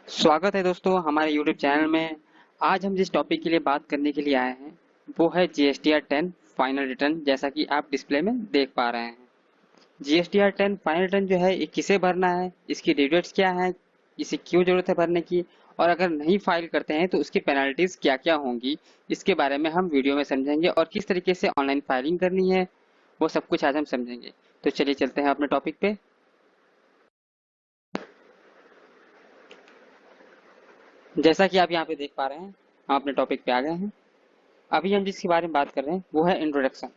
स्वागत है दोस्तों हमारे YouTube चैनल में। आज हम जिस टॉपिक के लिए बात करने के लिए आए हैं वो है GSTR 10 फाइनल रिटर्न। जैसा कि आप डिस्प्ले में देख पा रहे हैं, GSTR 10 फाइनल रिटर्न जो है ये किसे भरना है, इसकी डेट्स क्या है, इसे क्यों जरूरत है भरने की, और अगर नहीं फाइल करते हैं तो उसकी पेनल्टीज क्या क्या होंगी, इसके बारे में हम वीडियो में समझेंगे। और किस तरीके से ऑनलाइन फाइलिंग करनी है वो सब कुछ आज हम समझेंगे। तो चलिए चलते हैं अपने टॉपिक पे। जैसा कि आप यहाँ पे देख पा रहे हैं, हम अपने टॉपिक पे आ गए हैं। अभी हम जिसके बारे में बात कर रहे हैं वो है इंट्रोडक्शन।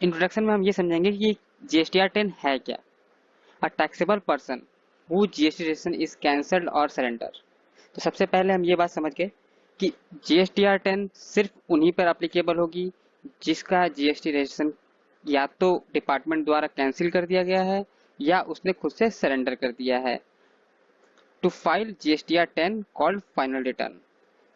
इंट्रोडक्शन में हम ये समझेंगे कि GSTR 10 है क्या। A taxable person who GST registration is cancelled और सरेंडर। तो सबसे पहले हम ये बात समझ गए कि GSTR 10 सिर्फ उन्हीं पर अप्लीकेबल होगी जिसका GST रजिस्ट्रेशन या तो डिपार्टमेंट द्वारा कैंसिल कर दिया गया है या उसने खुद से सरेंडर कर दिया है। To file GSTR 10 called final return,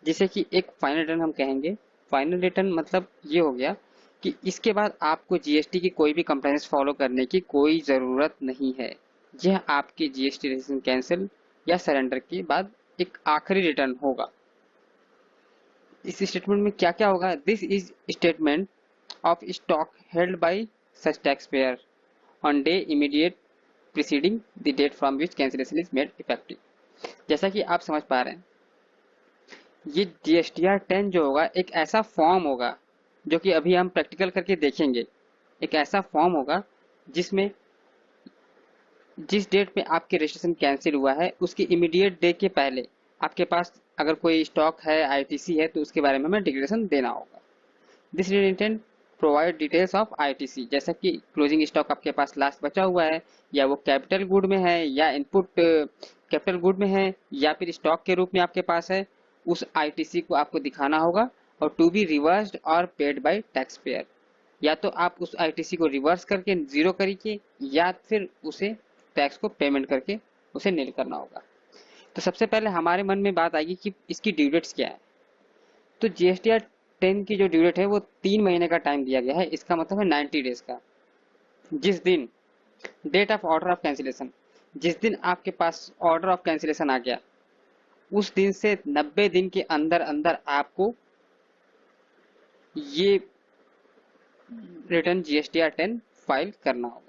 जिसे कि एक फाइनल रिटर्न हम कहेंगे। फाइनल रिटर्न मतलब ये हो गया कि इसके बाद आपको जीएसटी की कोई भी कंप्लायंस फॉलो करने की कोई जरूरत नहीं है। यह आपके जीएसटी रजिस्ट्रेशन कैंसिल या सरेंडर के बाद एक आखिरी रिटर्न होगा। इस स्टेटमेंट में क्या क्या होगा? This is statement of stock held by such tax payer on day immediate preceding the date from which cancellation is made effective. जैसा कि आप समझ पा रहे हैं, ये GSTR 10 जो होगा एक ऐसा फॉर्म होगा जो कि अभी हम प्रैक्टिकल करके देखेंगे। एक ऐसा फॉर्म होगा जिसमें जिस डेट में आपके रजिस्ट्रेशन कैंसिल हुआ है उसके इमीडिएट डे के पहले आपके पास अगर कोई स्टॉक है, आईटीसी है, तो उसके बारे में हमें डिक्लेरेशन देना होगा। This intent provide details of ITC, जैसा कि क्लोजिंग स्टॉक आपके पास लास्ट बचा हुआ है या वो कैपिटल गुड में है या इनपुट कैपिटल गुड में है या फिर स्टॉक के रूप में आपके पास है, उस आईटीसी को आपको दिखाना होगा। और टू बी रिवर्स्ड और पेड बाय टैक्स पेयर, या तो आप उस आईटीसी को रिवर्स करके जीरो करिए या फिर उसे टैक्स को पेमेंट करके उसे नील करना होगा। तो सबसे पहले हमारे मन में बात आएगी कि इसकी ड्यू डेट्स क्या है। तो GSTR 10 की जो ड्यू डेट है वो 3 महीने का टाइम दिया गया है। इसका मतलब है 90 डेज का। जिस दिन date of order of cancellation, जिस दिन आपके पास ऑर्डर ऑफ कैंसिलेशन आ गया उस दिन से 90 दिन के अंदर अंदर आपको ये रिटर्न GSTR 10 फाइल करना होगा।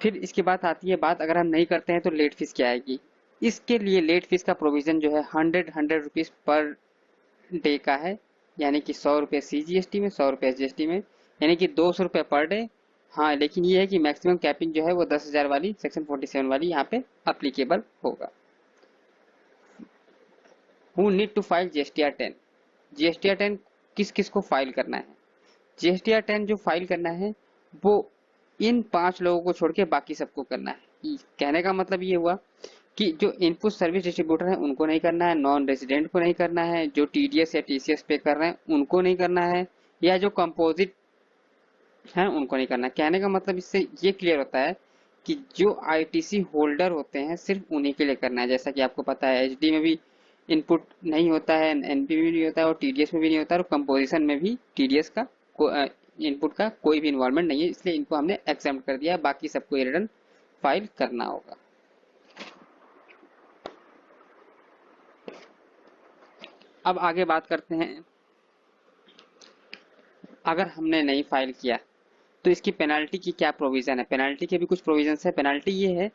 फिर इसके बाद आती है बात, अगर हम नहीं करते हैं तो लेट फीस क्या आएगी। इसके लिए लेट फीस का प्रोविजन जो है 100 रुपीज पर डे का है, यानी कि 100 रुपये CGST में, 100 रुपये SGST में, यानी कि 200 रुपये पर डे। हाँ, लेकिन ये है कि मैक्सिमम कैपिंग जो है वो 10,000 वाली सेक्शन 47 वाली यहाँ पे अप्लीकेबल होगा। Who need to file GSTR 10। GSTR 10 किस किस को फाइल करना है? GSTR 10 जो फाइल करना है वो इन 5 लोगों को छोड़ के बाकी सबको करना है। कहने का मतलब ये हुआ कि जो इनपुट सर्विस डिस्ट्रीब्यूटर है उनको नहीं करना है, नॉन रेजिडेंट को नहीं करना है, जो TDS या TCS पे कर रहे हैं उनको नहीं करना है, या जो कंपोजिट है उनको नहीं करना है। कहने का मतलब इससे ये क्लियर होता है कि जो ITC होल्डर होते हैं सिर्फ उन्हीं के लिए करना है। जैसा कि आपको पता है HD में भी इनपुट नहीं होता है, NP में भी नहीं होता है और TDS में भी नहीं होता है, और कंपोजिशन में भी TDS का इनपुट का कोई भी इन्वॉल्वमेंट नहीं है, इसलिए इनको हमने एग्जाम्प्ट कर दिया है। बाकी सबको रिटर्न फाइल करना होगा। अब आगे बात करते हैं, अगर हमने नहीं फाइल किया तो इसकी पेनाल्टी की क्या प्रोविजन है। पेनाल्टी के भी कुछ प्रोविजन है। पेनाल्टी ये है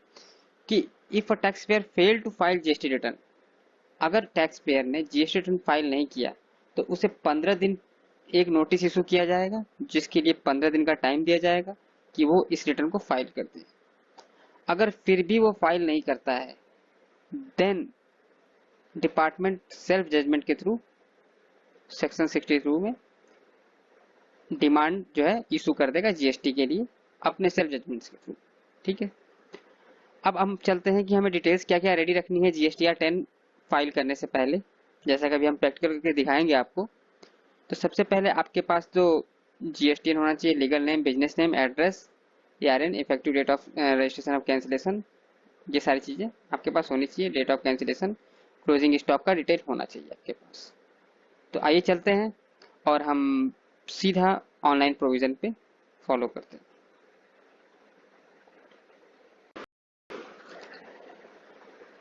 कि if a tax payer fail to file GST return, अगर टैक्स पेयर ने GST रिटर्न फाइल नहीं किया तो उसे 15 दिन एक नोटिस इशू किया जाएगा, जिसके लिए 15 दिन का टाइम दिया जाएगा कि वो इस रिटर्न को फाइल कर दे। अगर फिर भी वो फाइल नहीं करता है देन डिपार्टमेंट सेल्फ जजमेंट के थ्रू सेक्शन 62 में डिमांड जो है इशू कर देगा GST के लिए अपने सेल्फ जजमेंट के थ्रू। ठीक है, अब हम चलते हैं कि हमें डिटेल्स क्या क्या रेडी रखनी है GSTR 10 फाइल करने से पहले। जैसा कि अभी हम प्रैक्टिकल करके दिखाएंगे आपको। तो सबसे पहले आपके पास जो GSTN होना चाहिए, legal name, business name, address, ARN, effective date of registration of cancellation, ये सारी चीज़ें आपके पास होनी चाहिए। Date of cancellation, closing stock का डिटेल होना चाहिए आपके पास। तो आइए चलते हैं और हम सीधा ऑनलाइन प्रोविजन पे फॉलो करते हैं।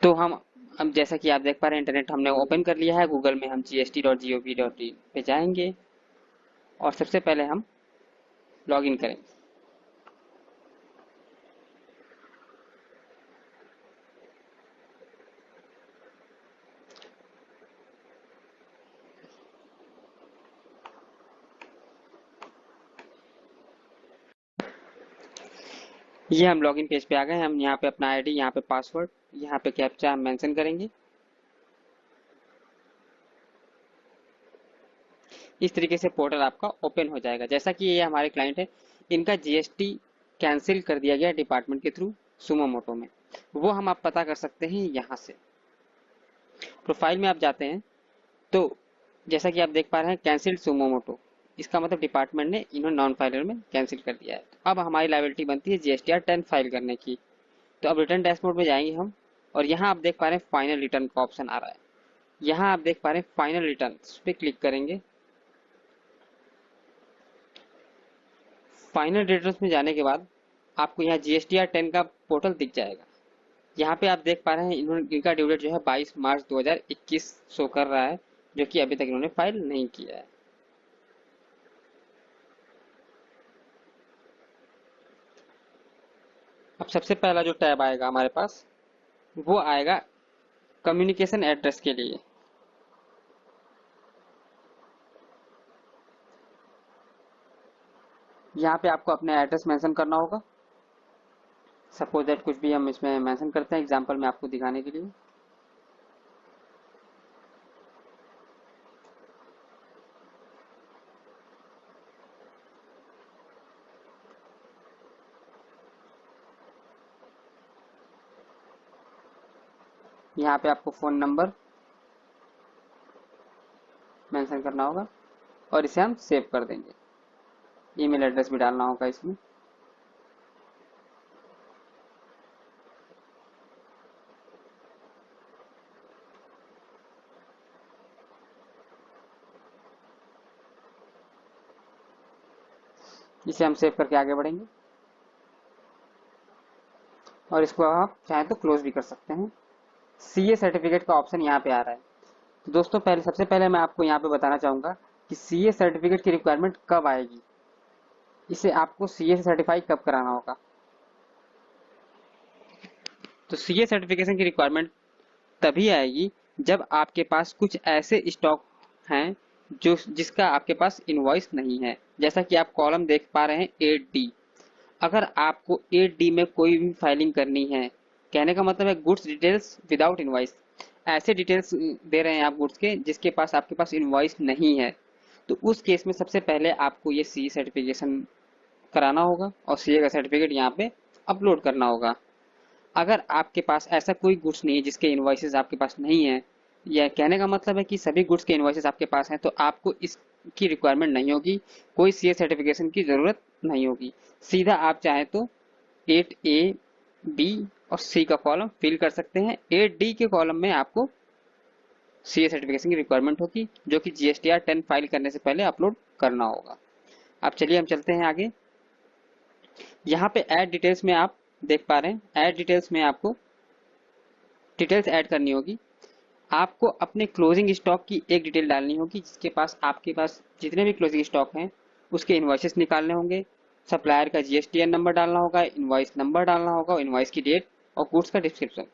तो हम अब जैसा कि आप देख पा रहे हैं इंटरनेट हमने ओपन कर लिया है। गूगल में हम gst.gov.in पे जाएंगे और सबसे पहले हम लॉगिन करेंगे। ये हम लॉगिन पेज पे आ गए। हम यहाँ पे अपना आईडी, यहाँ पे पासवर्ड, यहाँ पे कैप्चा हम मेंशन करेंगे। इस तरीके से पोर्टल आपका ओपन हो जाएगा। जैसा कि ये हमारे क्लाइंट है, इनका जीएसटी कैंसिल कर दिया गया डिपार्टमेंट के थ्रू सुमो मोटो में, वो हम आप पता कर सकते हैं यहाँ से। प्रोफाइल में आप जाते हैं तो जैसा कि आप देख पा रहे हैं कैंसिल्ड सुमो मोटो, इसका मतलब डिपार्टमेंट ने इन्होंने नॉन फाइलर में कैंसिल कर दिया है। तो अब हमारी लायबिलिटी बनती है जीएसटीआर 10 फाइल करने की। तो अब रिटर्न डैशबोर्ड में जाएंगे हम और यहाँ आप देख पा रहे हैं फाइनल रिटर्न का ऑप्शन आ रहा है। यहाँ आप देख पा रहे हैं फाइनल रिटर्न पे क्लिक करेंगे। फाइनल रिटर्न्स में जाने के बाद आपको यहाँ जीएसटीआर 10 का पोर्टल दिख जाएगा। यहाँ पे आप देख पा रहे हैं इन्होंने इनका ड्यू डेट जो है 22 मार्च 2021 शो कर रहा है, जो कि अभी तक इन्होंने फाइल नहीं किया है। अब सबसे पहला जो टैब आएगा हमारे पास वो आएगा कम्युनिकेशन एड्रेस के लिए। यहाँ पे आपको अपना एड्रेस मेंशन करना होगा। सपोज दैट कुछ भी हम इसमें मेंशन करते हैं एग्जांपल में आपको दिखाने के लिए। यहाँ पे आपको फोन नंबर मेंशन करना होगा और इसे हम सेव कर देंगे। ईमेल एड्रेस भी डालना होगा इसमें। इसे हम सेव करके आगे बढ़ेंगे और इसको आप चाहे तो क्लोज भी कर सकते हैं। सीए सर्टिफिकेट का ऑप्शन यहाँ पे आ रहा है। तो दोस्तों पहले सबसे पहले मैं आपको यहाँ पे बताना चाहूंगा कि सीए सर्टिफिकेट की रिक्वायरमेंट कब आएगी, इसे आपको सीए से सर्टिफाई कब कराना होगा। तो सीए सर्टिफिकेशन की रिक्वायरमेंट तभी आएगी जब आपके पास कुछ ऐसे स्टॉक हैं जो जिसका आपके पास इनवॉइस नहीं है। जैसा कि आप कॉलम देख पा रहे हैं 8D। अगर आपको 8D में कोई भी फाइलिंग करनी है, कहने का मतलब है गुड्स डिटेल्स विदाउट इनवॉइस, ऐसे डिटेल्स दे रहे हैं आप गुड्स के जिसके पास आपके पास इनवॉइस नहीं है, तो उस केस में सबसे पहले आपको ये सी सर्टिफिकेशन कराना होगा और सीए का सर्टिफिकेट यहाँ पे अपलोड करना होगा। अगर आपके पास ऐसा कोई गुड्स नहीं है जिसके इनवॉइसेस आपके पास नहीं है, या कहने का मतलब है कि सभी गुड्स के इनवॉइसेस आपके पास हैं, तो आपको इसकी रिक्वायरमेंट नहीं होगी, कोई सीए सर्टिफिकेशन की जरूरत नहीं होगी। सीधा आप चाहें तो 8A, B और C का कॉलम फिल कर सकते हैं। 8D के कॉलम में आपको सीए सर्टिफिकेशन की रिक्वायरमेंट होगी, जो कि जीएसटीआर 10 फाइल करने से पहले अपलोड करना होगा। अब चलिए हम चलते हैं आगे। यहाँ पे ऐड डिटेल्स में आप देख पा रहे हैं, ऐड डिटेल्स में आपको डिटेल्स ऐड करनी होगी। आपको अपने क्लोजिंग स्टॉक की एक डिटेल डालनी होगी, जिसके पास आपके पास जितने भी क्लोजिंग स्टॉक हैं उसके इनवॉइसेस निकालने होंगे। सप्लायर का जीएसटीएन नंबर डालना होगा, इनवॉइस नंबर डालना होगा, इनवॉइस की डेट और गुड्स का डिस्क्रिप्शन।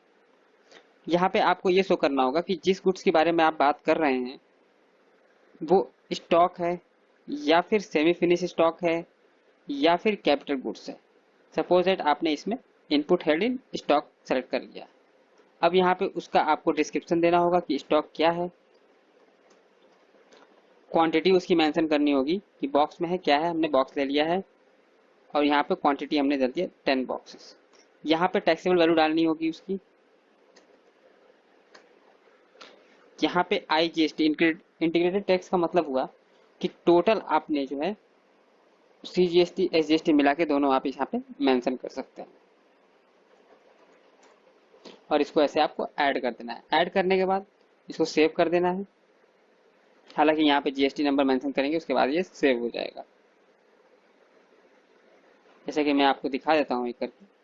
यहाँ पे आपको ये शो करना होगा कि जिस गुड्स के बारे में आप बात कर रहे हैं वो स्टॉक है या फिर सेमी फिनिश स्टॉक है या फिर कैपिटल गुड्स है। सपोज दैट आपने इसमें input head in stock select कर लिया। अब यहाँ पे उसका आपको डिस्क्रिप्शन देना होगा कि स्टॉक क्या है, क्वांटिटी उसकी मेंशन करनी होगी कि बॉक्स में है क्या है, हमने बॉक्स ले लिया है और यहाँ पे क्वांटिटी हमने दे दिया 10 बॉक्सेस। यहाँ पे टैक्सेबल वैल्यू डालनी होगी उसकी। यहाँ पे आईजीएसटी इंटीग्रेटेड टैक्स का मतलब हुआ कि टोटल आपने जो है सीजीएसटी एसजीएसटी मिला के दोनों आप यहाँ पे मेंशन कर सकते हैं और इसको ऐसे आपको ऐड कर देना है। ऐड करने के बाद इसको सेव कर देना है। हालांकि यहाँ पे जीएसटी नंबर मेंशन करेंगे, उसके बाद ये सेव हो जाएगा। जैसे कि मैं आपको दिखा देता हूँ एक करके।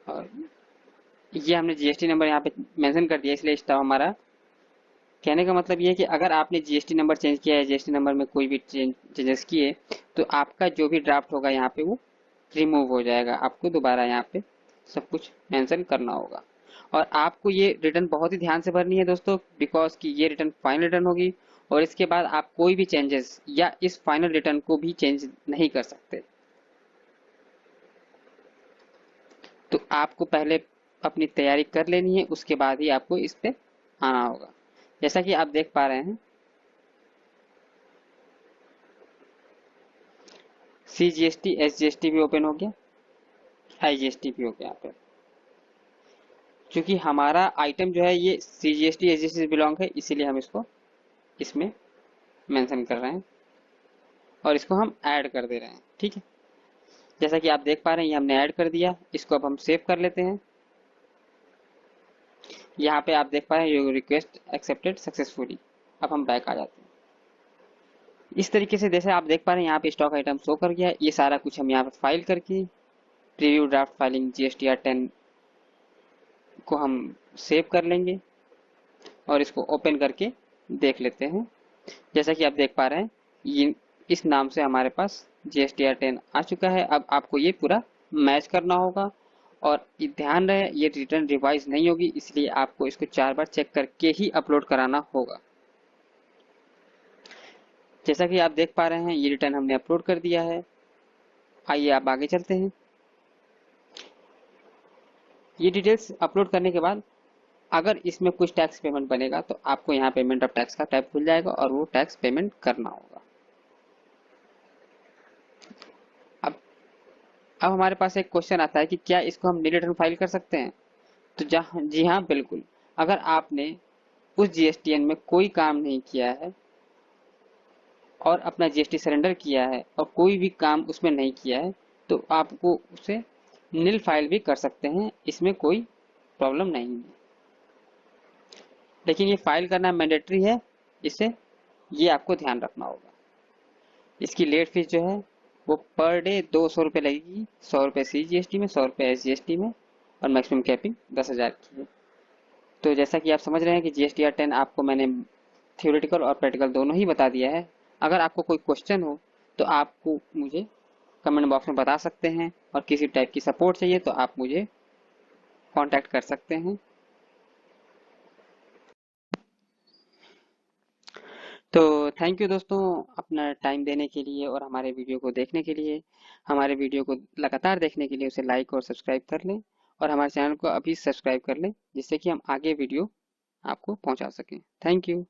और ये हमने जीएसटी नंबर यहाँ पे मेंशन कर दिया, इसलिए स्टॉप हमारा। कहने का मतलब ये है कि अगर आपने जीएसटी नंबर चेंज किया है, जीएसटी नंबर में कोई भी चेंजेस किए, तो आपका जो भी ड्राफ्ट होगा यहाँ पे वो रिमूव हो जाएगा। आपको दोबारा यहाँ पे सब कुछ मेंशन करना होगा। और आपको ये रिटर्न बहुत ही ध्यान से भरनी है दोस्तों, बिकॉज कि ये रिटर्न फाइनल रिटर्न होगी, और इसके बाद आप कोई भी चेंजेस या इस फाइनल रिटर्न को भी चेंज नहीं कर सकते। तो आपको पहले अपनी तैयारी कर लेनी है, उसके बाद ही आपको इस पे आना होगा। जैसा कि आप देख पा रहे हैं, CGST SGST भी ओपन हो गया, IGST भी हो गया यहाँ पे। क्योंकि हमारा आइटम जो है ये CGST SGST से बिलोंग है, इसीलिए हम इसको इसमें मेंशन कर रहे हैं और इसको हम ऐड कर दे रहे हैं। ठीक है, जैसा कि आप देख पा रहे हैं, ये हमने ऐड कर दिया। इसको अब हम सेव कर लेते हैं। यहाँ पे आप देख पा रहे हैं योर रिक्वेस्ट एक्सेप्टेड सक्सेसफुली। अब हम बैक आ जाते हैं। इस तरीके से जैसे आप देख पा रहे हैं, यहाँ पे स्टॉक आइटम शो कर गया। ये सारा कुछ हम यहाँ पे फाइल करके प्रीव्यू ड्राफ्ट फाइलिंग GSTR 10 को हम सेव कर लेंगे और इसको ओपन करके देख लेते हैं। जैसा कि आप देख पा रहे हैं, ये इस नाम से हमारे पास GSTR 10 आ चुका है। अब आपको ये पूरा मैच करना होगा, और ध्यान रहे ये रिटर्न रिवाइज नहीं होगी, इसलिए आपको इसको 4 बार चेक करके ही अपलोड कराना होगा। जैसा कि आप देख पा रहे हैं, ये रिटर्न हमने अपलोड कर दिया है। आइए आप आगे चलते हैं। ये डिटेल्स अपलोड करने के बाद अगर इसमें कुछ टैक्स पेमेंट बनेगा, तो आपको यहाँ पेमेंट ऑफ टैक्स का टैब खुल जाएगा और वो टैक्स पेमेंट करना होगा। अब हमारे पास एक क्वेश्चन आता है कि क्या इसको हम न्यू रिटर्न फाइल कर सकते हैं? तो जी हाँ, बिल्कुल। अगर आपने उस GSTN में कोई काम नहीं किया है और अपना GST सरेंडर किया है और कोई भी काम उसमें नहीं किया है, तो आपको उसे नील फाइल भी कर सकते हैं, इसमें कोई प्रॉब्लम नहीं है। लेकिन ये फाइल करना मैंडेटरी है, इससे ये आपको ध्यान रखना होगा। इसकी लेट फीस जो है वो पर डे 200 रुपये लगेगी। 100 रुपये CGST में, 100 रुपये SGST में, और मैक्सिमम कैपिंग 10,000 की है। तो जैसा कि आप समझ रहे हैं कि GSTR 10 आपको मैंने थियोरेटिकल और प्रैक्टिकल दोनों ही बता दिया है। अगर आपको कोई क्वेश्चन हो तो आपको मुझे कमेंट बॉक्स में बता सकते हैं, और किसी टाइप की सपोर्ट चाहिए तो आप मुझे कांटेक्ट कर सकते हैं। तो थैंक यू दोस्तों, अपना टाइम देने के लिए और हमारे वीडियो को देखने के लिए। हमारे वीडियो को लगातार देखने के लिए उसे लाइक और सब्सक्राइब कर लें, और हमारे चैनल को अभी सब्सक्राइब कर लें, जिससे कि हम आगे वीडियो आपको पहुंचा सकें। Thank you.